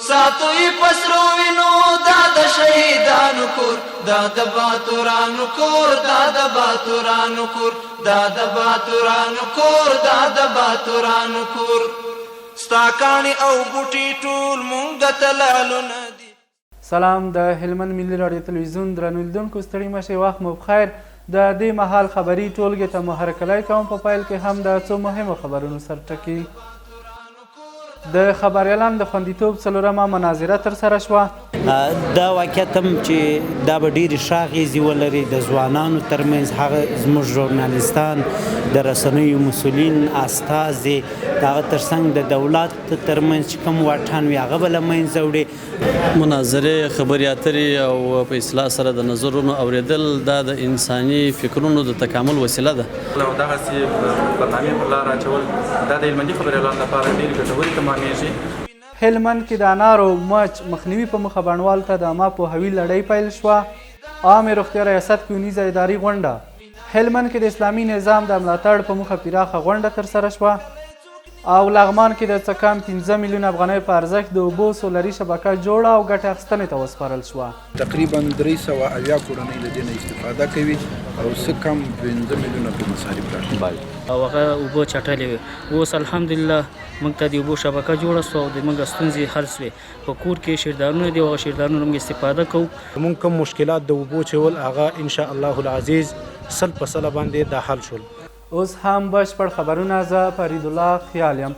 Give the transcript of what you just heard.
ساتو یې پسرو وینو دا د شهیدانو کور دا د باتورانو کور دا د باتورانو کور دا د باتورانو کور دا د باتورانو کور ستا کاڼي او بوټي ټول مونږ ته لالونه دي. سلام، د هلمند ملي راډیو تلویزیون درنو لیدونکو ستړي مه شئ، وخت مو بخیر. د دې مهال خبري ټولګې ته مو هرکلی کوم. په پیل کې هم د څو مهمو خبرونو سرټکي. د خبریالانو د خوندیتوب څلورمه مناظره ترسره شوه. دا واقعیت هم چې دا به ډېرې ښه اغېزې ولري د ځوانانو ترمنځ، هغه زموږ ژورنالیستان، د رسنیو مسؤلین، استازي، د هغه تر څنګ د دولت ترمنځ چې کوم واټن وي هغه به له منځه وړي. مناظرې، خبرې اترې او په اصلاح سره د نظرونو اورېدل دا د انساني فکرونو د تکامل وسیله ده. او دغسې برنامې پر لار اچول دا د هلمندي خبریالانو لپاره ډېرې ګټورې تمامېږي. هلمند کې د انارو مچ مخنیوي په موخه بڼوال ته د عامه پوهاوي لړۍ پیل شوه. عامې روغتیا ریاست کې اونیزه اداري غونډه. هلمند کې د اسلامي نظام د ملاتړ په موخه پراخه غونډه ترسره شوه. او لغمان کې د څه کم 15 میلیون افغانۍ په ارزښت د اوبو سولري شبکه جوړه او ګټې اخیستنې ته وسپارل شوه. تقریبا 380 کورنۍ له دې نه استفاده کوي او څه کم 15 میلیونه په مصارف راځي. او هغه اوبه چټلې وي. اوس الحمدلله موږ ته د اوبو شبکه جوړه سوه او د موږ ستونزې حل سوې. په کور کې شیردارونه دي او هغه شیردارونه موږ استفاده کوو. موږ کوم مشکلات د اوبو چول هغه انشاءالله العزیز 100% باندې دا حل شول. اوس هم بشپړ خبرونه. زه فرید الله خیال یم.